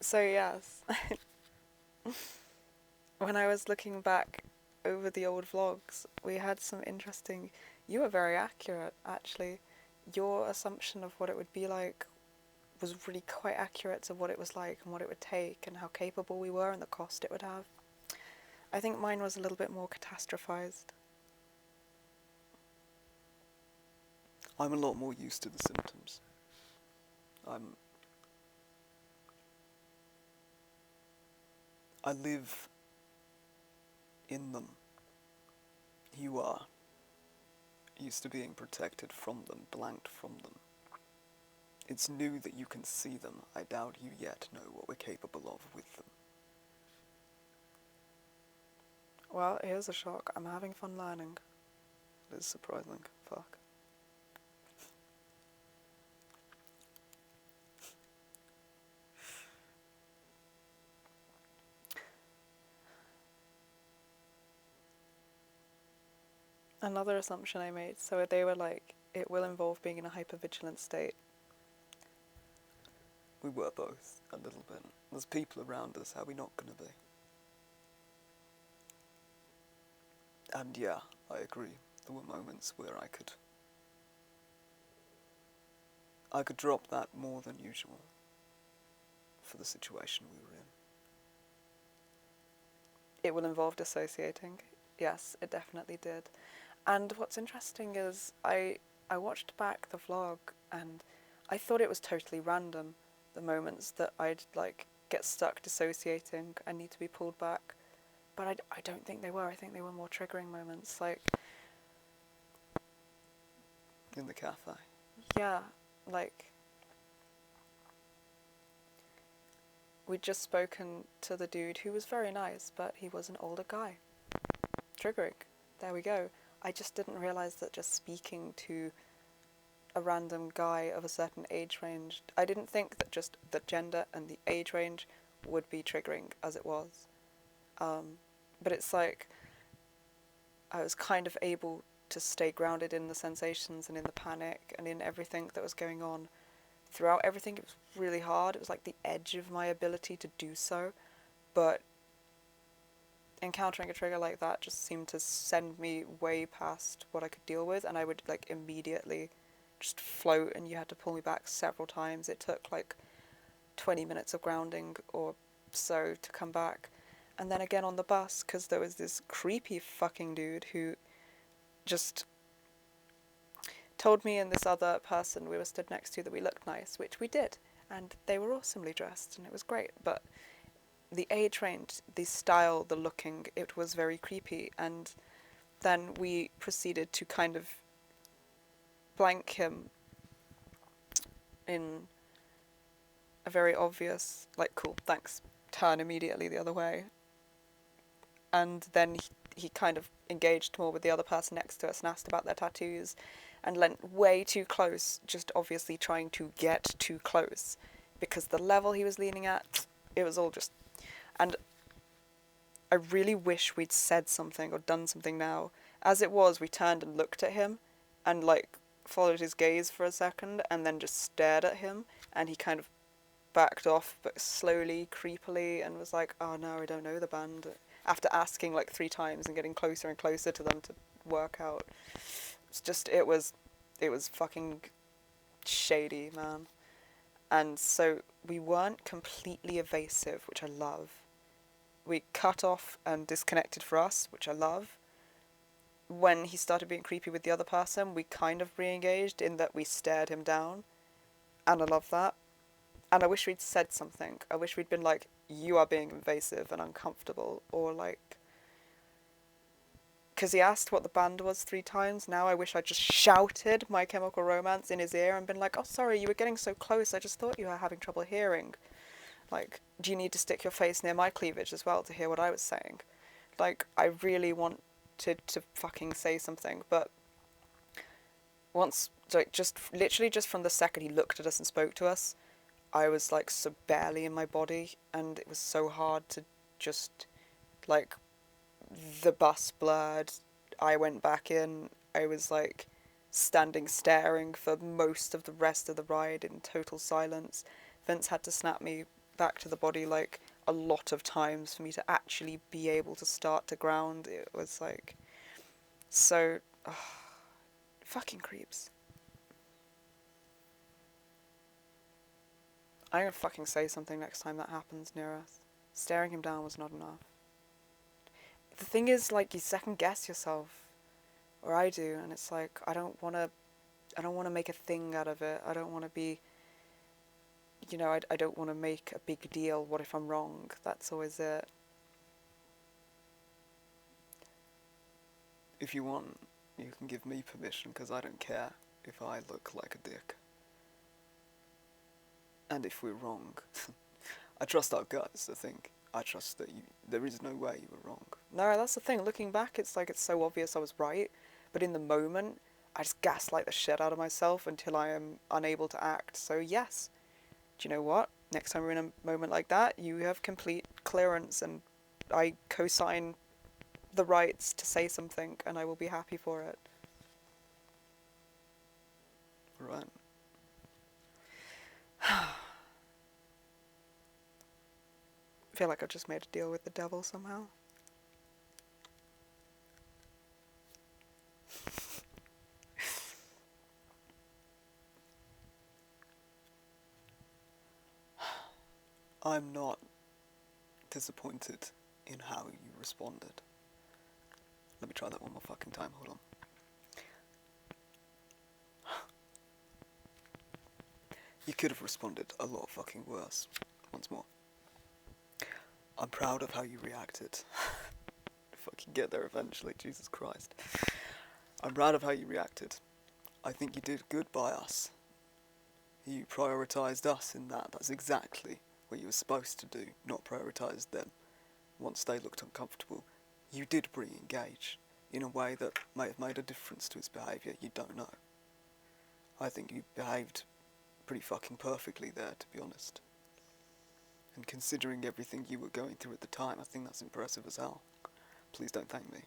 So yes, when I was looking back over the old vlogs, we had some interesting. You were very accurate, actually. Your assumption of what it would be like was really quite accurate to what it was like and what it would take and how capable we were and the cost it would have. I think mine was a little bit more catastrophized. I'm a lot more used to the symptoms. I live in them. You are used to being protected from them, blanked from them. It's new that you can see them. I doubt you yet know what we're capable of with them. Well, here's a shock. I'm having fun learning. It is surprising. Fuck. Another assumption I made, so they were like, it will involve being in a hypervigilant state. We were both, a little bit. There's people around us, how are we not gonna be? And yeah, I agree. There were moments where I could drop that more than usual for the situation we were in. It will involve dissociating. Yes, it definitely did. And what's interesting is I watched back the vlog and I thought it was totally random, the moments that I'd like get stuck dissociating and need to be pulled back. But I don't think they were. I think they were more triggering moments. Like, In the cafe. yeah, like we'd just spoken to the dude who was very nice, but he was an older guy. Triggering. There we go. I just didn't realize that just speaking to a random guy of a certain age range, I didn't think that just the gender and the age range would be triggering as it was. But it's like I was kind of able to stay grounded in the sensations and in the panic and in everything that was going on. Throughout everything, it was really hard. It was like the edge of my ability to do so. But encountering a trigger like that just seemed to send me way past what I could deal with, and I would like immediately just float, and you had to pull me back several times. It took like 20 minutes of grounding or so to come back. And then again on the bus, because there was this creepy fucking dude who just told me and this other person we were stood next to that we looked nice, which we did, and they were awesomely dressed and it was great, but the age range, the style, the looking, it was very creepy. And then we proceeded to kind of blank him in a very obvious, like, cool, thanks, turn immediately the other way. And then he kind of engaged more with the other person next to us and asked about their tattoos and leant way too close, just obviously trying to get too close, because the level he was leaning at, it was all just... And I really wish we'd said something or done something now. As it was, we turned and looked at him and like followed his gaze for a second and then just stared at him, and he kind of backed off, but slowly, creepily, and was like, oh no, I don't know the band, after asking like 3 times and getting closer and closer to them to work out. It's just, it was fucking shady, man. And so we weren't completely evasive, which I love. We cut off and disconnected for us, which I love. When he started being creepy with the other person, we kind of re-engaged in that we stared him down, and I love that. And I wish we'd said something. I wish we'd been like, you are being invasive and uncomfortable, or like... Because he asked what the band was 3 times. Now I wish I just shouted My Chemical Romance in his ear and been like, oh sorry, you were getting so close, I just thought you were having trouble hearing. Like, do you need to stick your face near my cleavage as well to hear what I was saying? Like, I really wanted to fucking say something, but once, like, just literally just from the second he looked at us and spoke to us, I was like so barely in my body, and it was so hard to just, like, the bus blurred, I went back in, I was like standing staring for most of the rest of the ride in total silence. Vince had to snap me back to the body like a lot of times for me to actually be able to start to ground. It was like so fucking creeps. I'm gonna fucking say something next time that happens near us. Staring him down was not enough. The thing is, like, you second guess yourself, or I do, and it's like I don't want to make a thing out of it. I don't want to be, I don't want to make a big deal. What if I'm wrong? That's always it. If you want, you can give me permission, because I don't care if I look like a dick. And if we're wrong, I trust our guts, I think. I trust that there is no way you were wrong. No, that's the thing. Looking back, it's like it's so obvious I was right, but in the moment, I just gaslight the shit out of myself until I am unable to act. So yes, do you know what? Next time we're in a moment like that, you have complete clearance, and I co-sign the rights to say something, and I will be happy for it. Right. I feel like I've just made a deal with the devil somehow. I'm not disappointed in how you responded. Let me try that one more fucking time, hold on. You could have responded a lot fucking worse. Once more. I'm proud of how you reacted. If I can get there eventually, Jesus Christ. I'm proud of how you reacted. I think you did good by us. You prioritised us in that. That's exactly what you were supposed to do, not prioritise them. Once they looked uncomfortable, you did re-engage in a way that may have made a difference to his behaviour. You don't know. I think you behaved pretty fucking perfectly there, to be honest. And considering everything you were going through at the time, I think that's impressive as hell. Please don't thank me.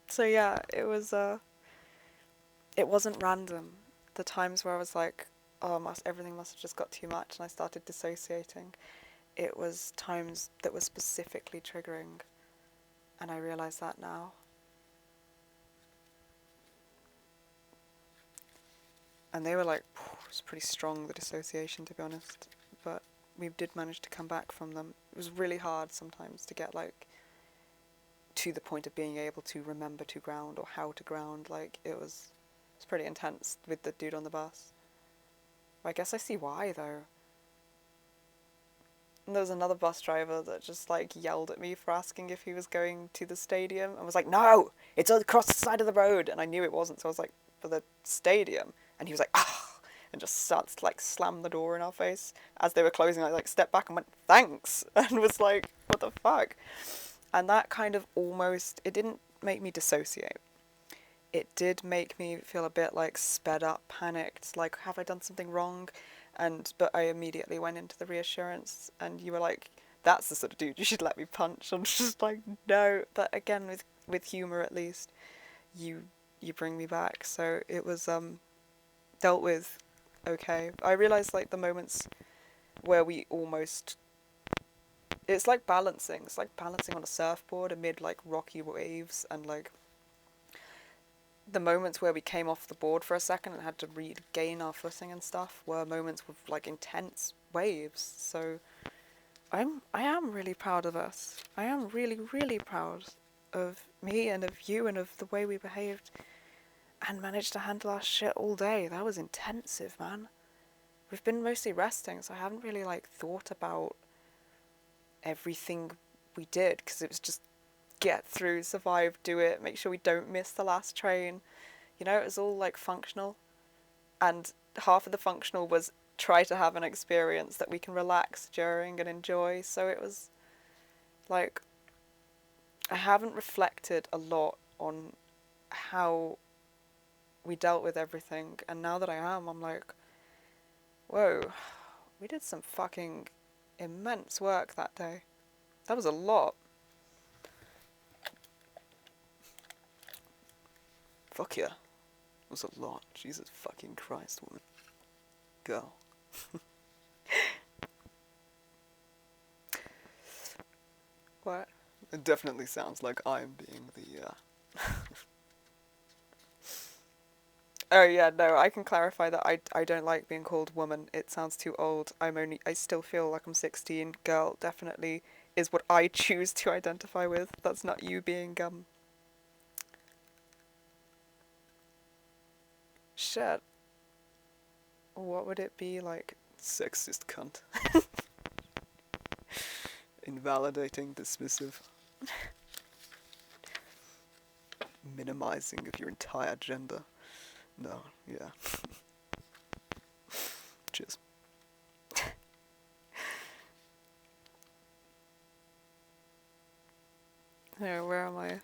So yeah, it wasn't random. The times where I was like, oh, everything must have just got too much, and I started dissociating. It was times that were specifically triggering, and I realise that now. And they were like, it was pretty strong, the dissociation, to be honest. But we did manage to come back from them. It was really hard sometimes to get like to the point of being able to remember to ground or how to ground. Like it was pretty intense with the dude on the bus. I guess I see why though. And there was another bus driver that just like yelled at me for asking if he was going to the stadium and was like, no, it's across the side of the road. And I knew it wasn't, so I was like, for the stadium. And he was like, ah, and just starts to like slam the door in our face. As they were closing, I like stepped back and went, thanks, and was like, what the fuck? And that kind of almost, it didn't make me dissociate. It did make me feel a bit like sped up, panicked, like, have I done something wrong? But I immediately went into the reassurance, and you were like, that's the sort of dude you should let me punch. I'm just like, no. But again, with humour at least, you bring me back. So it was dealt with okay. I realised like the moments where we almost, it's like balancing. It's like balancing on a surfboard amid like rocky waves, and like the moments where we came off the board for a second and had to regain our footing and stuff were moments with like intense waves. So I am really proud of us. I am really, really proud of me and of you and of the way we behaved and managed to handle our shit all day. That was intensive, man. We've been mostly resting, so I haven't really like thought about everything we did, because it was just get through, survive, do it, make sure we don't miss the last train. You know, it was all like functional, and half of the functional was try to have an experience that we can relax during and enjoy. So it was like, I haven't reflected a lot on how we dealt with everything, and now that I am, I'm like, whoa, We did some fucking immense work that day. That was a lot. Fuck yeah. It was a lot. Jesus fucking Christ, woman. Girl. What? It definitely sounds like I'm being the, Oh yeah, no, I can clarify that I don't like being called woman. It sounds too old. I still feel like I'm 16. Girl definitely is what I choose to identify with. That's not you being, shit. What would it be like? sexist cunt. Invalidating, dismissive. Minimizing of your entire gender. No, yeah. Cheers. No, where am I?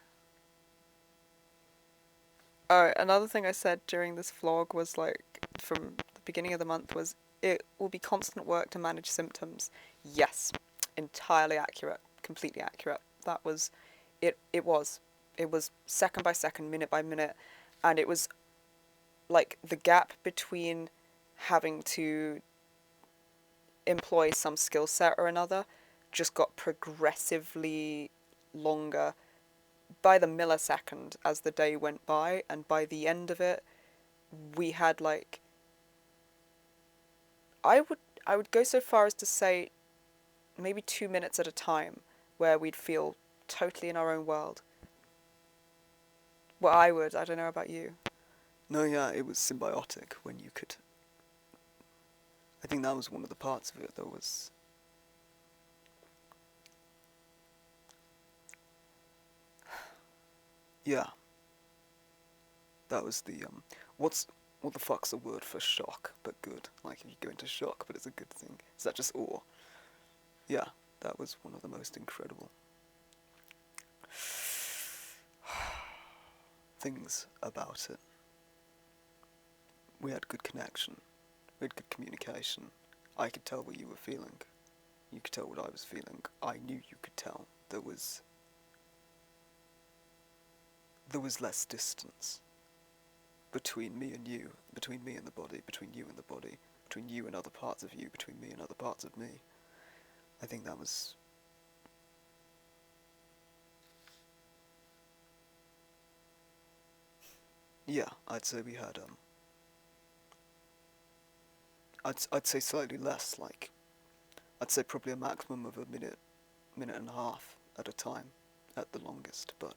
Oh, another thing I said during this vlog was like, from the beginning of the month was, it will be constant work to manage symptoms. Yes, entirely accurate, completely accurate. That was, it was second by second, minute by minute, and it was like the gap between having to employ some skill set or another just got progressively longer by the millisecond as the day went by, and by the end of it we had like, I would go so far as to say maybe 2 minutes at a time where we'd feel totally in our own world. Well, I don't know about you. No, yeah, it was symbiotic when you could. I think that was one of the parts of it that was. Yeah. That was the, what the fuck's a word for shock, but good? Like, if you go into shock, but it's a good thing. Is that just awe? Yeah, that was one of the most incredible things about it. We had good connection. We had good communication. I could tell what you were feeling. You could tell what I was feeling. I knew you could tell. There was less distance between me and you, between me and the body, between you and the body, between you and other parts of you, between me and other parts of me. I think that was... Yeah, I'd say we had, I'd say slightly less, like, I'd say probably a maximum of a minute and a half at a time, at the longest, but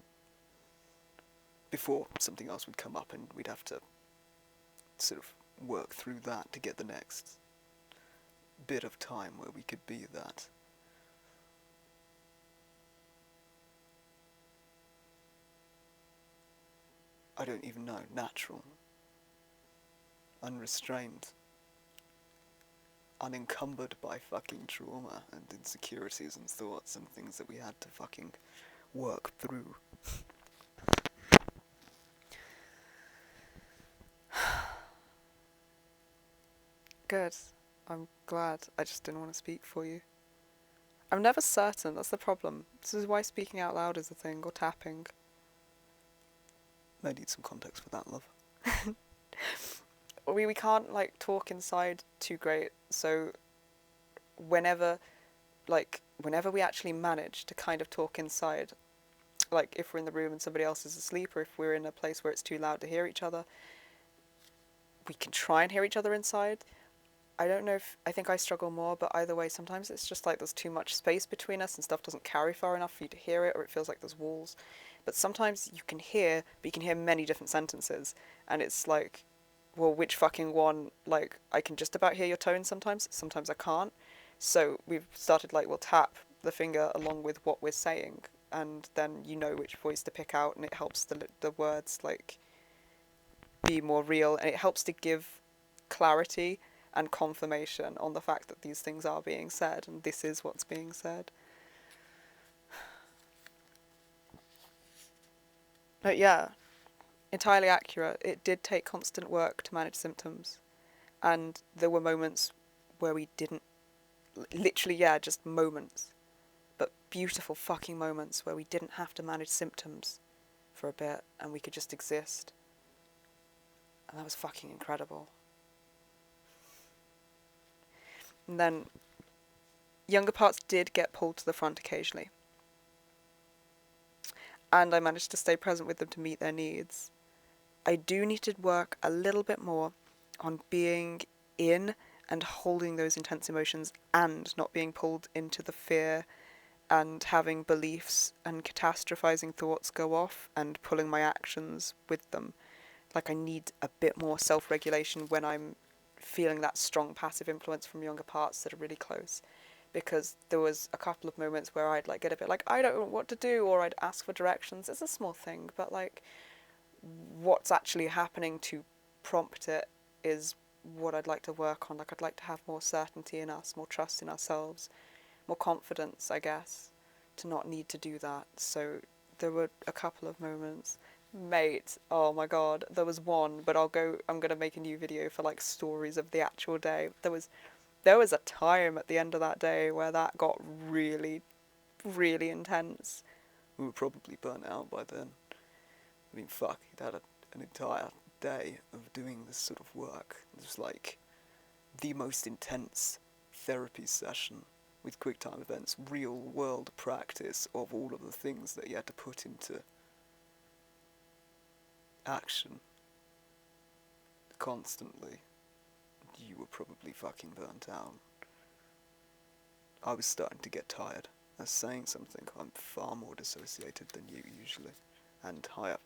before something else would come up and we'd have to sort of work through that to get the next bit of time where we could be that. I don't even know, natural, unrestrained, unencumbered by fucking trauma and insecurities and thoughts and things that we had to fucking work through. Good. I'm glad. I just didn't want to speak for you. I'm never certain, that's the problem. This is why speaking out loud is a thing, or tapping. I need some context for that, love. We can't, like, talk inside too great, so whenever we actually manage to kind of talk inside, like if we're in the room and somebody else is asleep, or if we're in a place where it's too loud to hear each other, we can try and hear each other inside. I don't know if, I think I struggle more, but either way, sometimes it's just like there's too much space between us and stuff doesn't carry far enough for you to hear it, or it feels like there's walls. But sometimes you can hear, but you can hear many different sentences, and it's like, well, which fucking one? Like, I can just about hear your tone sometimes I can't. So we've started, like, we'll tap the finger along with what we're saying, and then you know which voice to pick out, and it helps the words, like, be more real, and it helps to give clarity and confirmation on the fact that these things are being said, and this is what's being said. But yeah, entirely accurate. It did take constant work to manage symptoms, and there were moments where we didn't literally, yeah, just moments, but beautiful fucking moments where we didn't have to manage symptoms for a bit and we could just exist. And that was fucking incredible. And then younger parts did get pulled to the front occasionally. And I managed to stay present with them to meet their needs. I do need to work a little bit more on being in and holding those intense emotions and not being pulled into the fear and having beliefs and catastrophizing thoughts go off and pulling my actions with them. Like, I need a bit more self-regulation when I'm feeling that strong passive influence from younger parts that are really close. Because there was a couple of moments where I'd like get a bit like, I don't know what to do, or I'd ask for directions. It's a small thing, but like, what's actually happening to prompt it is what I'd like to work on. Like, I'd like to have more certainty in us, more trust in ourselves, more confidence, I guess, to not need to do that. So there were a couple of moments. Mate, oh my god, there was one, but I'm gonna make a new video for like stories of the actual day. There was a time at the end of that day where that got really, really intense. We were probably burnt out by then. I mean, fuck, he'd had an entire day of doing this sort of work. It was like the most intense therapy session with QuickTime events, real world practice of all of the things that you had to put into action constantly. You were probably fucking burnt out. I was starting to get tired. I was saying something. I'm far more dissociated than you usually, and higher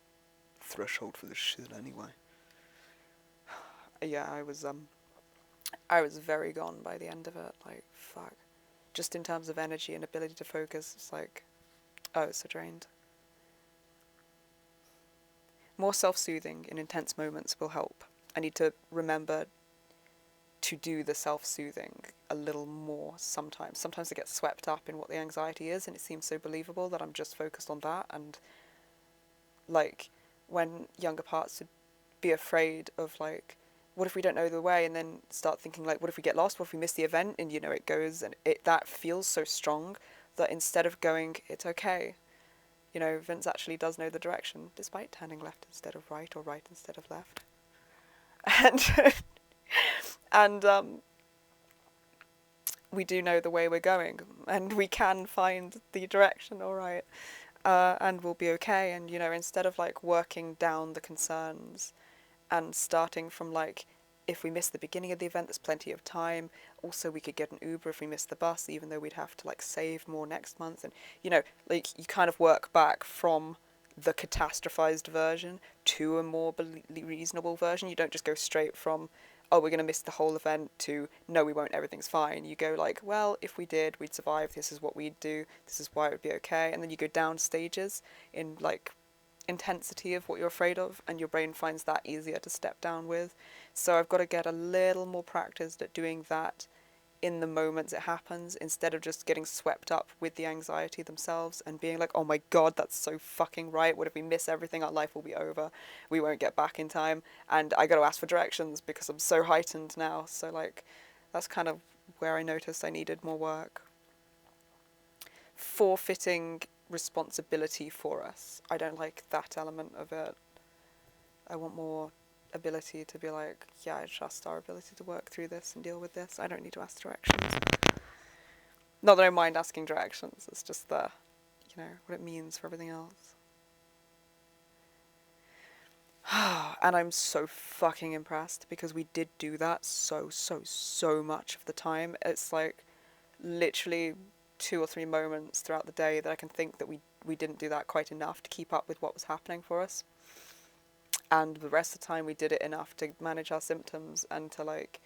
threshold for this shit anyway. Yeah, I was very gone by the end of it. Like, fuck. Just in terms of energy and ability to focus, it's like, oh, it's so drained. More self-soothing in intense moments will help. I need to remember to do the self-soothing a little more sometimes. Sometimes I get swept up in what the anxiety is, and it seems so believable that I'm just focused on that. And like, when younger parts would be afraid of like, what if we don't know the way, and then start thinking like, what if we get lost, what if we miss the event, and it goes, and that feels so strong that instead of going, it's okay, Vince actually does know the direction, despite turning left instead of right, or right instead of left. And and we do know the way we're going, and we can find the direction, all right, and we'll be okay. And instead of like working down the concerns and starting from like, if we miss the beginning of the event, there's plenty of time. Also, we could get an Uber if we miss the bus, even though we'd have to like save more next month. And like, you kind of work back from the catastrophized version to a more reasonable version. You don't just go straight from, oh, we're going to miss the whole event, to, no, we won't, everything's fine. You go like, well, if we did, we'd survive. This is what we'd do. This is why it would be okay. And then you go down stages in like intensity of what you're afraid of, and your brain finds that easier to step down with. So I've got to get a little more practiced at doing that in the moments it happens, instead of just getting swept up with the anxiety themselves and being like, oh my god, that's so fucking right, what if we miss everything, our life will be over, we won't get back in time, and I got to ask for directions because I'm so heightened now. So like, that's kind of where I noticed I needed more work. Forfeiting responsibility for us, I don't like that element of it. I want more ability to be like, yeah, I trust our ability to work through this and deal with this. I don't need to ask directions. Not that I mind asking directions, it's just what it means for everything else. And I'm so fucking impressed, because we did do that so much of the time. It's like literally 2 or 3 moments throughout the day that I can think that we didn't do that quite enough to keep up with what was happening for us. And the rest of the time we did it enough to manage our symptoms and to like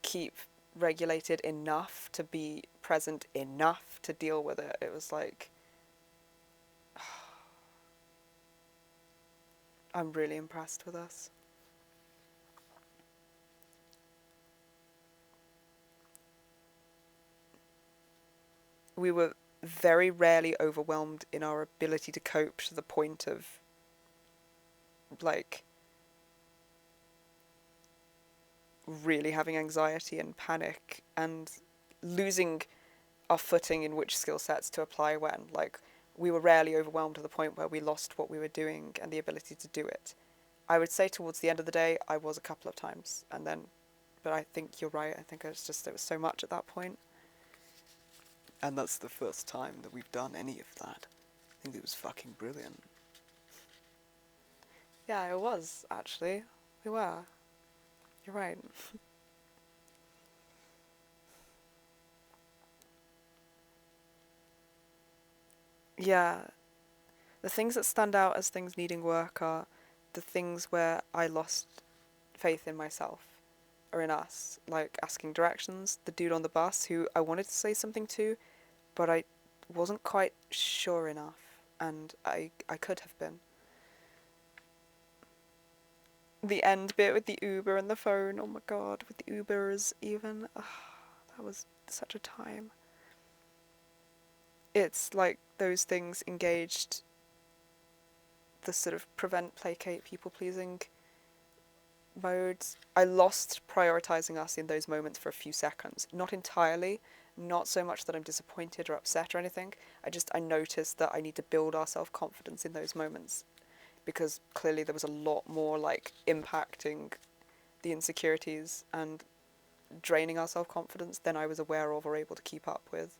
keep regulated enough to be present enough to deal with it. It was like, I'm really impressed with us. We were very rarely overwhelmed in our ability to cope to the point of like really having anxiety and panic and losing our footing in which skill sets to apply when. Like, we were rarely overwhelmed to the point where we lost what we were doing and the ability to do it. I would say towards the end of the day, I was a couple of times, and then, but I think you're right. I think it was so much at that point. And that's the first time that we've done any of that. I think it was fucking brilliant. Yeah, it was, actually. We were. You're right. Yeah. The things that stand out as things needing work are the things where I lost faith in myself or in us. Like asking directions, the dude on the bus who I wanted to say something to, but I wasn't quite sure enough, and I could have been. The end bit with the Uber and the phone, oh my god, with the Ubers even, that was such a time. It's like those things engaged the sort of prevent, placate, people-pleasing modes. I lost prioritizing us in those moments for a few seconds. Not entirely, not so much that I'm disappointed or upset or anything. I noticed that I need to build our self-confidence in those moments, because clearly there was a lot more like impacting the insecurities and draining our self-confidence than I was aware of or able to keep up with.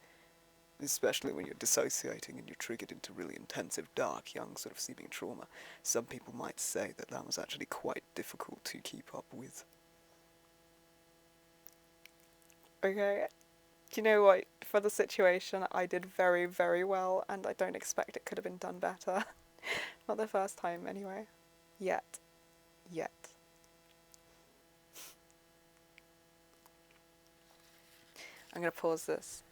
Especially when you're dissociating and you're triggered into really intensive, dark, young sort of seeming trauma. Some people might say that that was actually quite difficult to keep up with. Okay. Do you know what? For the situation, I did very, very well, and I don't expect it could have been done better. Not the first time, anyway. Yet. I'm going to pause this.